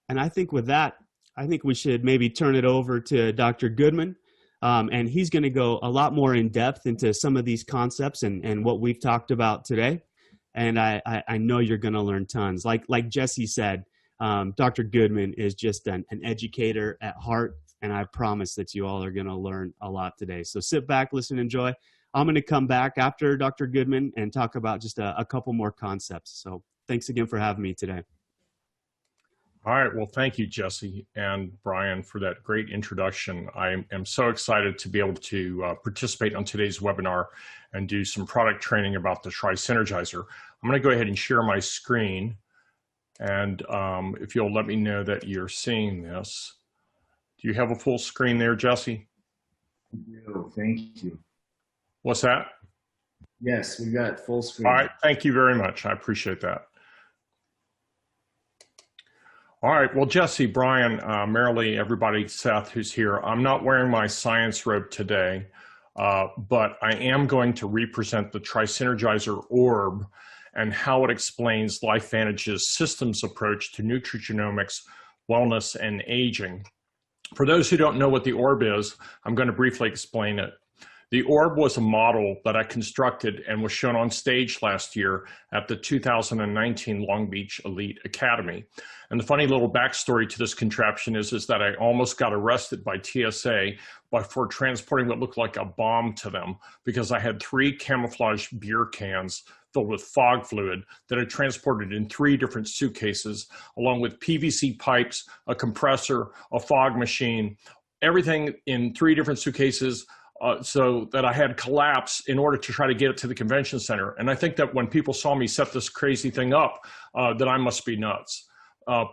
And I think with that, I think we should maybe turn it over to Dr. Goodman. And he's going to go a lot more in depth into some of these concepts and what we've talked about today. And I know you're going to learn tons. Like Jesse said, Dr. Goodman is just an educator at heart. And I promise that you all are going to learn a lot today. So sit back, listen, enjoy. I'm going to come back after Dr. Goodman and talk about just a couple more concepts. So thanks again for having me today. All right, well, thank you, Jesse and Brian, for that great introduction. I am so excited to be able to participate on today's webinar and do some product training about the Tri-Synergizer. I'm going to go ahead and share my screen, and if you'll let me know that you're seeing this. Do you have a full screen there, Jesse? No, thank you. What's that? Yes, we got full screen. All right, thank you very much. I appreciate that. All right, well, Jesse, Brian, Marilee, everybody, Seth, who's here, I'm not wearing my science robe today, but I am going to represent the Tri-Synergizer orb and how it explains LifeVantage's systems approach to nutrigenomics, wellness, and aging. For those who don't know what the orb is, I'm going to briefly explain it. The orb was a model that I constructed and was shown on stage last year at the 2019 Long Beach Elite Academy. And the funny little backstory to this contraption is that I almost got arrested by TSA for transporting what looked like a bomb to them because I had 3 camouflage beer cans filled with fog fluid that I transported in 3 different suitcases, along with PVC pipes, a compressor, a fog machine, everything in 3 different suitcases, so that I had collapse in order to try to get it to the convention center. And I think that when people saw me set this crazy thing up, that I must be nuts.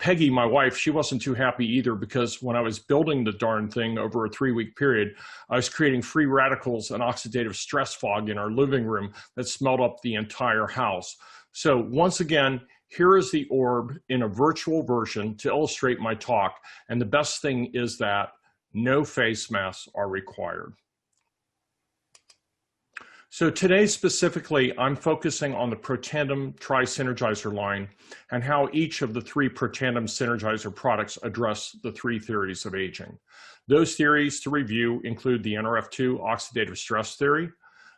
Peggy, my wife, she wasn't too happy either, because when I was building the darn thing over a 3-week period, I was creating free radicals and oxidative stress fog in our living room that smelled up the entire house. So once again, here is the orb in a virtual version to illustrate my talk. And the best thing is that no face masks are required. So today specifically, I'm focusing on the Protandim Tri-Synergizer line and how each of the 3 Protandim Synergizer products address the 3 theories of aging. Those theories to review include the NRF2 oxidative stress theory,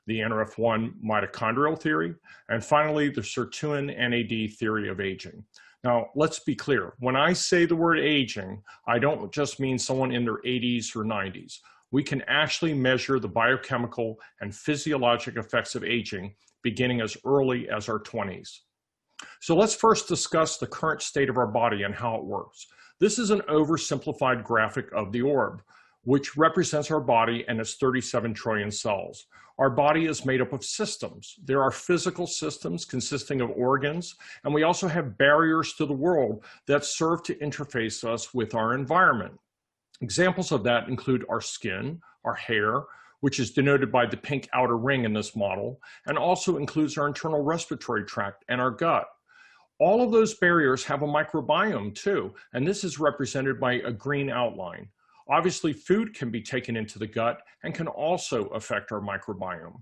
the NRF1 mitochondrial theory, and finally the sirtuin NAD theory of aging. Now, let's be clear. When I say the word aging, I don't just mean someone in their 80s or 90s. We can actually measure the biochemical and physiologic effects of aging beginning as early as our 20s. So let's first discuss the current state of our body and how it works. This is an oversimplified graphic of the orb, which represents our body and its 37 trillion cells. Our body is made up of systems. There are physical systems consisting of organs, and we also have barriers to the world that serve to interface us with our environment. Examples of that include our skin, our hair, which is denoted by the pink outer ring in this model, and also includes our internal respiratory tract and our gut. All of those barriers have a microbiome too, and this is represented by a green outline. Obviously, food can be taken into the gut and can also affect our microbiome.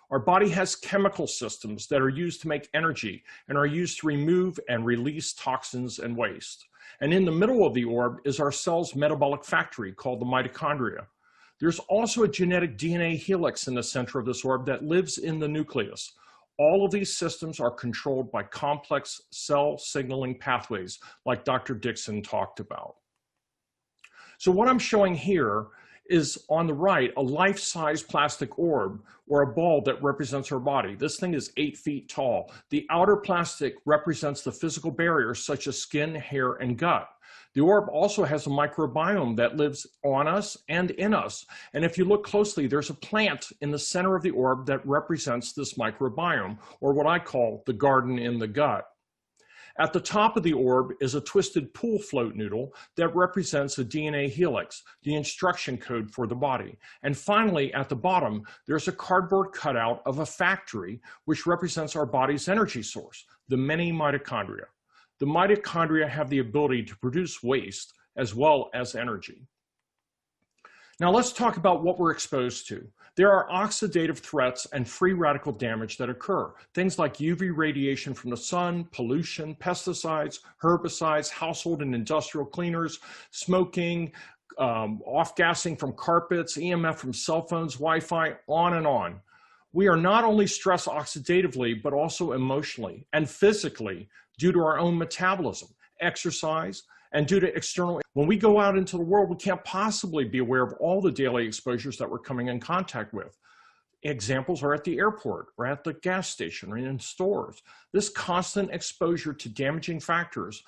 Our body has chemical systems that are used to make energy and are used to remove and release toxins and waste. And in the middle of the orb is our cell's metabolic factory called the mitochondria. There's also a genetic DNA helix in the center of this orb that lives in the nucleus. All of these systems are controlled by complex cell signaling pathways like Dr. Dixon talked about. So what I'm showing here is on the right, a life-size plastic orb or a ball that represents our body. This thing is 8 feet tall. The outer plastic represents the physical barriers such as skin, hair, and gut. The orb also has a microbiome that lives on us and in us. And if you look closely, there's a plant in the center of the orb that represents this microbiome, or what I call the garden in the gut. At the top of the orb is a twisted pool float noodle that represents a DNA helix, the instruction code for the body. And finally, at the bottom, there's a cardboard cutout of a factory, which represents our body's energy source, the many mitochondria. The mitochondria have the ability to produce waste as well as energy. Now let's talk about what we're exposed to. There are oxidative threats and free radical damage that occur. Things like UV radiation from the sun, pollution, pesticides, herbicides, household and industrial cleaners, smoking, off-gassing from carpets, EMF from cell phones, Wi-Fi, on and on. We are not only stressed oxidatively, but also emotionally and physically due to our own metabolism, exercise, and due to external. When we go out into the world, we can't possibly be aware of all the daily exposures that we're coming in contact with. Examples are at the airport, or at the gas station, or in stores. This constant exposure to damaging factors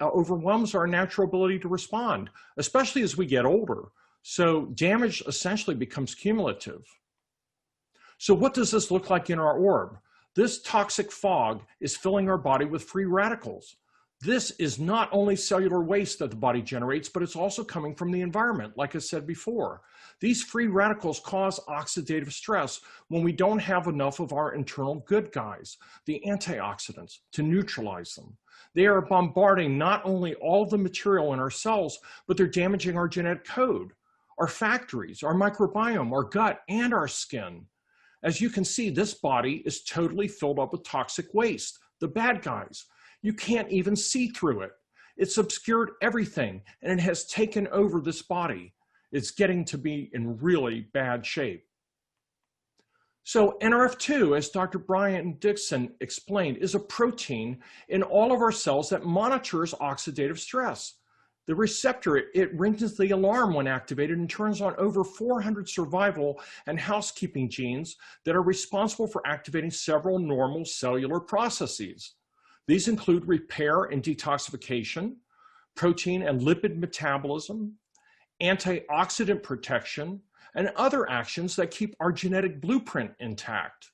overwhelms our natural ability to respond, especially as we get older. So damage essentially becomes cumulative. So what does this look like in our orb? This toxic fog is filling our body with free radicals. This is not only cellular waste that the body generates, but it's also coming from the environment, like I said before. These free radicals cause oxidative stress when we don't have enough of our internal good guys, the antioxidants, to neutralize them. They are bombarding not only all the material in our cells, but they're damaging our genetic code, our factories, our microbiome, our gut, and our skin. As you can see, this body is totally filled up with toxic waste, the bad guys. You can't even see through it. It's obscured everything, and it has taken over this body. It's getting to be in really bad shape. So NRF2, as Dr. Brian Dixon explained, is a protein in all of our cells that monitors oxidative stress. The receptor, it rings the alarm when activated and turns on over 400 survival and housekeeping genes that are responsible for activating several normal cellular processes. These include repair and detoxification, protein and lipid metabolism, antioxidant protection, and other actions that keep our genetic blueprint intact.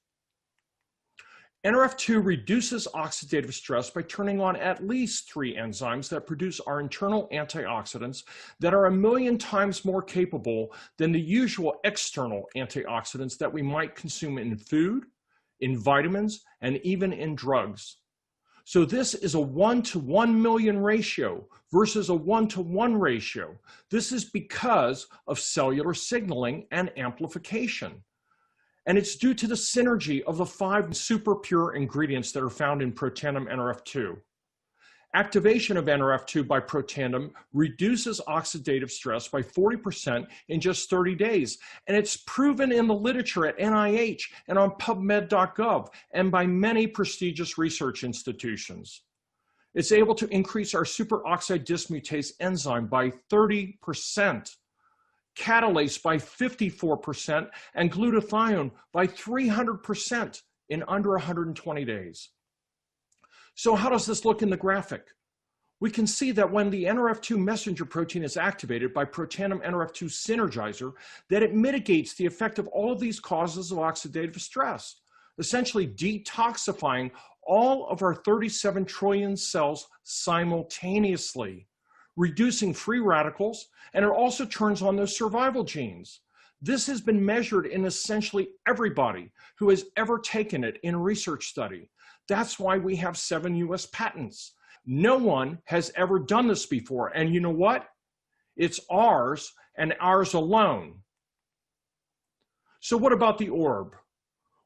NRF2 reduces oxidative stress by turning on at least 3 enzymes that produce our internal antioxidants that are 1,000,000 times more capable than the usual external antioxidants that we might consume in food, in vitamins, and even in drugs. So this is a 1 to 1,000,000 ratio versus a 1 to 1 ratio. This is because of cellular signaling and amplification. And it's due to the synergy of the 5 super pure ingredients that are found in Protandim NRF2. Activation of NRF2 by Protandim reduces oxidative stress by 40% in just 30 days. And it's proven in the literature at NIH and on PubMed.gov and by many prestigious research institutions. It's able to increase our superoxide dismutase enzyme by 30%. Catalase by 54%, and glutathione by 300% in under 120 days. So how does this look in the graphic? We can see that when the NRF2 messenger protein is activated by Protandim NRF2 Synergizer, that it mitigates the effect of all of these causes of oxidative stress, essentially detoxifying all of our 37 trillion cells simultaneously, reducing free radicals, and it also turns on those survival genes. This has been measured in essentially everybody who has ever taken it in a research study. That's why we have 7 US patents. No one has ever done this before, and you know what? It's ours and ours alone. So what about the orb?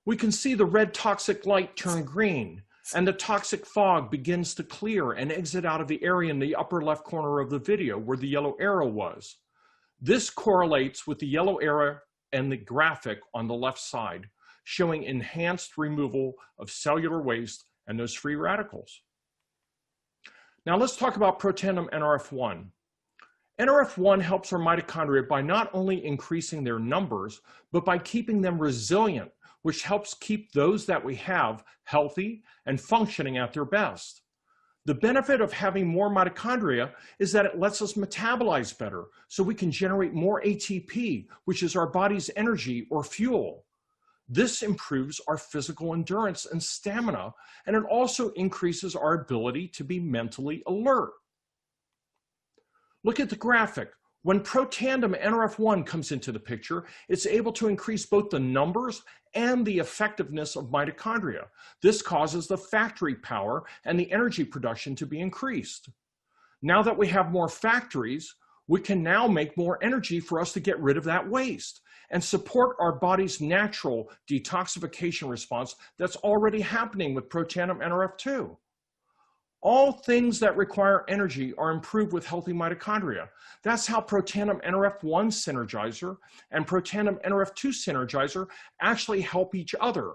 We can see the red toxic light turn green, and the toxic fog begins to clear and exit out of the area in the upper left corner of the video where the yellow arrow was. This correlates with the yellow arrow and the graphic on the left side, showing enhanced removal of cellular waste and those free radicals. Now let's talk about Protandim NRF1. NRF1 helps our mitochondria by not only increasing their numbers, but by keeping them resilient, which helps keep those that we have healthy and functioning at their best. The benefit of having more mitochondria is that it lets us metabolize better, so we can generate more ATP, which is our body's energy or fuel. This improves our physical endurance and stamina, and it also increases our ability to be mentally alert. Look at the graphic. When Protandim NRF1 comes into the picture, it's able to increase both the numbers and the effectiveness of mitochondria. This causes the factory power and the energy production to be increased. Now that we have more factories, we can now make more energy for us to get rid of that waste and support our body's natural detoxification response that's already happening with Protandim NRF2. All things that require energy are improved with healthy mitochondria. That's how Protandim NRF1 Synergizer and Protandim NRF2 Synergizer actually help each other.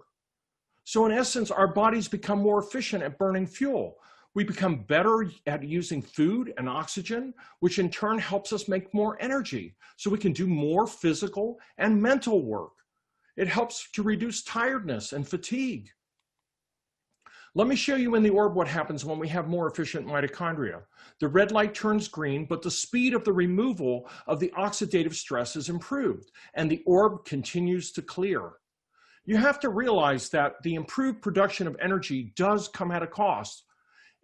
So in essence, our bodies become more efficient at burning fuel. We become better at using food and oxygen, which in turn helps us make more energy so we can do more physical and mental work. It helps to reduce tiredness and fatigue. Let me show you in the orb what happens when we have more efficient mitochondria. The red light turns green, but the speed of the removal of the oxidative stress is improved, and the orb continues to clear. You have to realize that the improved production of energy does come at a cost.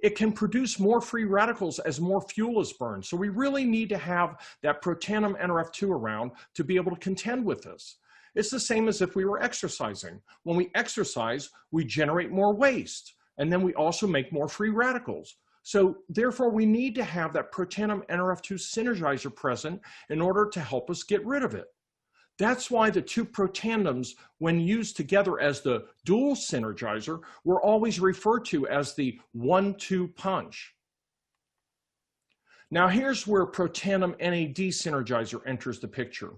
It can produce more free radicals as more fuel is burned, so we really need to have that Protandim NRF2 around to be able to contend with this. It's the same as if we were exercising. When we exercise, we generate more waste, and then we also make more free radicals. So therefore, we need to have that Protandim NRF2 Synergizer present in order to help us get rid of it. That's why the two protandims, when used together as the dual synergizer, were always referred to as the 1-2 punch. Now here's where Protandim NAD Synergizer enters the picture.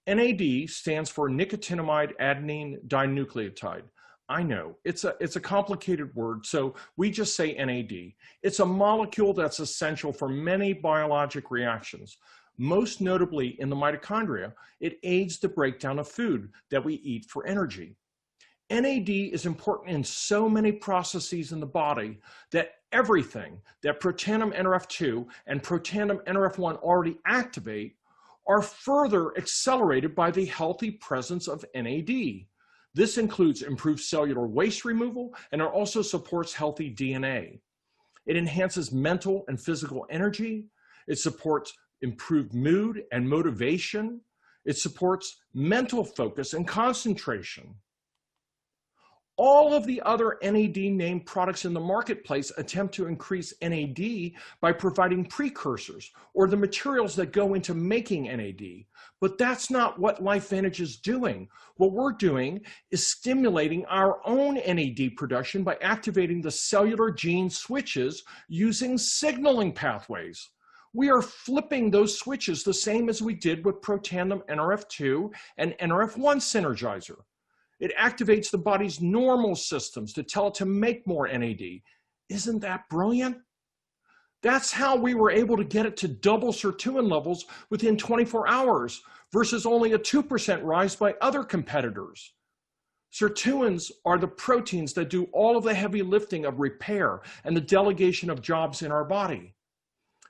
NAD stands for nicotinamide adenine dinucleotide. I know, it's a complicated word, so we just say NAD. It's a molecule that's essential for many biologic reactions. Most notably in the mitochondria, it aids the breakdown of food that we eat for energy. NAD is important in so many processes in the body that everything that Protandim NRF2 and Protandim NRF1 already activate are further accelerated by the healthy presence of NAD. This includes improved cellular waste removal, and it also supports healthy DNA. It enhances mental and physical energy. It supports improved mood and motivation. It supports mental focus and concentration. All of the other NAD named products in the marketplace attempt to increase NAD by providing precursors or the materials that go into making NAD. But that's not what LifeVantage is doing. What we're doing is stimulating our own NAD production by activating the cellular gene switches using signaling pathways. We are flipping those switches the same as we did with Protandim NRF2 and NRF1 Synergizer. It activates the body's normal systems to tell it to make more NAD. Isn't that brilliant? That's how we were able to get it to double sirtuin levels within 24 hours versus only a 2% rise by other competitors. Sirtuins are the proteins that do all of the heavy lifting of repair and the delegation of jobs in our body.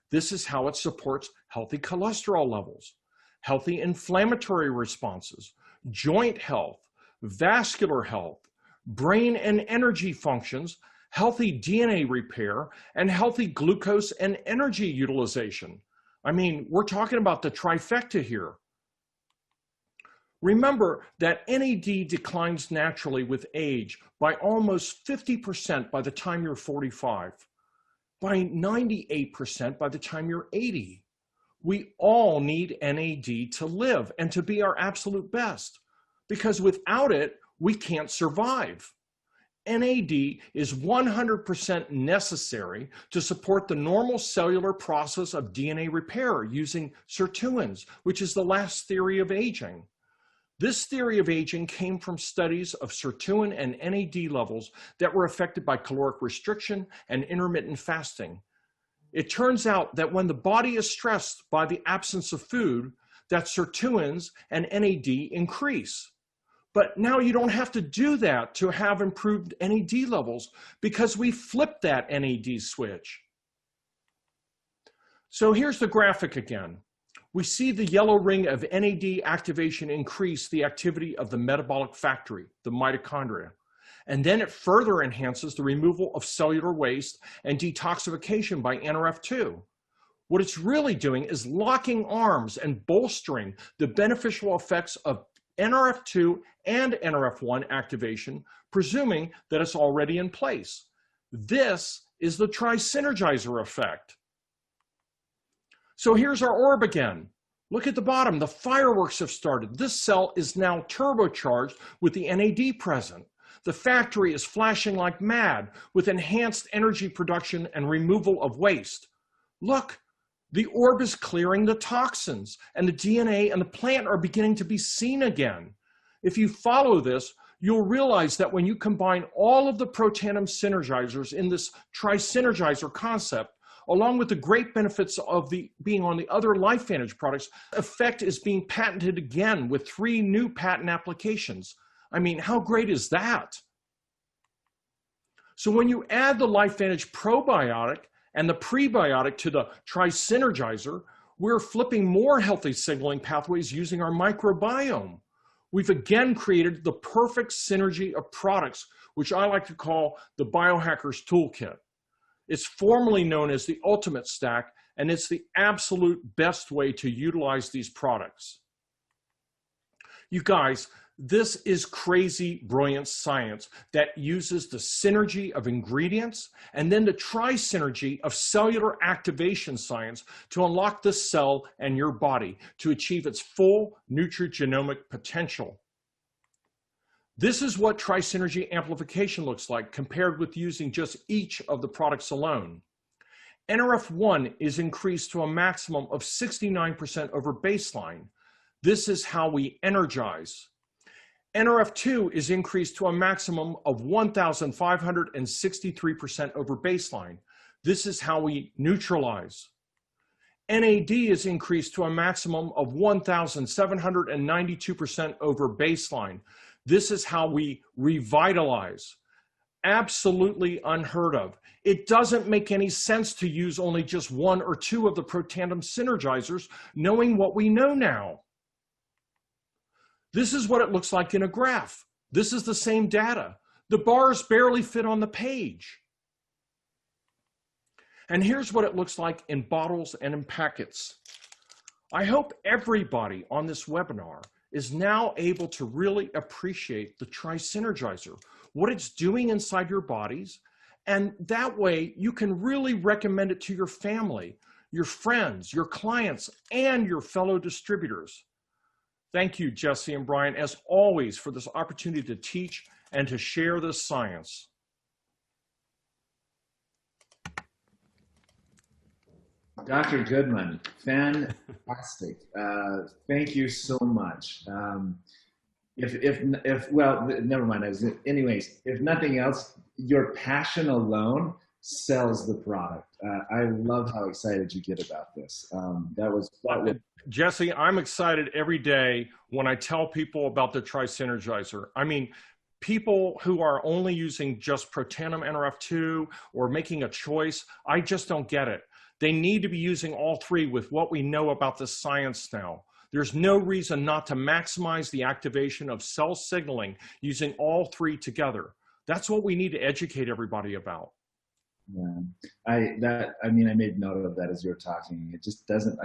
This is how it supports healthy cholesterol levels, healthy inflammatory responses, joint health, vascular health, brain and energy functions, healthy DNA repair, and healthy glucose and energy utilization. I mean, we're talking about the trifecta here. Remember that NAD declines naturally with age by almost 50% by the time you're 45. By 98% by the time you're 80. We all need NAD to live and to be our absolute best, because without it, we can't survive. NAD is 100% necessary to support the normal cellular process of DNA repair using sirtuins, which is the last theory of aging. This theory of aging came from studies of sirtuin and NAD levels that were affected by caloric restriction and intermittent fasting. It turns out that when the body is stressed by the absence of food, that sirtuins and NAD increase. But now you don't have to do that to have improved NAD levels because we flipped that NAD switch. So here's the graphic again. We see the yellow ring of NAD activation increase the activity of the metabolic factory, the mitochondria. And then it further enhances the removal of cellular waste and detoxification by NRF2. What it's really doing is locking arms and bolstering the beneficial effects of NRF2 and NRF1 activation, presuming that it's already in place. This is the Tri-Synergizer effect. So here's our orb again. Look at the bottom, the fireworks have started. This cell is now turbocharged with the NAD present. The factory is flashing like mad with enhanced energy production and removal of waste. Look, the orb is clearing the toxins, and the DNA and the plant are beginning to be seen again. If you follow this, you'll realize that when you combine all of the Protandim synergizers in this Tri-Synergizer concept, along with the great benefits of being on the other LifeVantage products, effect is being patented again with 3 new patent applications. I mean, how great is that? So when you add the LifeVantage probiotic and the prebiotic to the Tri-Synergizer, we're flipping more healthy signaling pathways using our microbiome. We've again created the perfect synergy of products, which I like to call the biohacker's toolkit. It's formally known as the ultimate stack, and it's the absolute best way to utilize these products. You guys, this is crazy, brilliant science that uses the synergy of ingredients and then the tri-synergy of cellular activation science to unlock the cell and your body to achieve its full nutrigenomic potential. This is what tri-synergy amplification looks like compared with using just each of the products alone. NRF1 is increased to a maximum of 69% over baseline. This is how we energize. NRF2 is increased to a maximum of 1,563% over baseline. This is how we neutralize. NAD is increased to a maximum of 1,792% over baseline. This is how we revitalize. Absolutely unheard of. It doesn't make any sense to use only just 1 or 2 of the Protandim synergizers, knowing what we know now. This is what it looks like in a graph. This is the same data. The bars barely fit on the page. And here's what it looks like in bottles and in packets. I hope everybody on this webinar is now able to really appreciate the Tri-Synergizer, what it's doing inside your bodies, and that way you can really recommend it to your family, your friends, your clients, and your fellow distributors. Thank you, Jesse and Brian, as always, for this opportunity to teach and to share this science. Dr. Goodman, fantastic. Thank you so much. Well, never mind. Anyways, if nothing else, your passion alone sells the product. I love how excited you get about this. Jesse, I'm excited every day when I tell people about the Tri-Synergizer. I mean, people who are only using just Protandim NRF2 or making a choice, I just don't get it. They need to be using all 3 with what we know about the science now. There's no reason not to maximize the activation of cell signaling using all 3 together. That's what we need to educate everybody about. Yeah, I made note of that as you were talking. It just doesn't.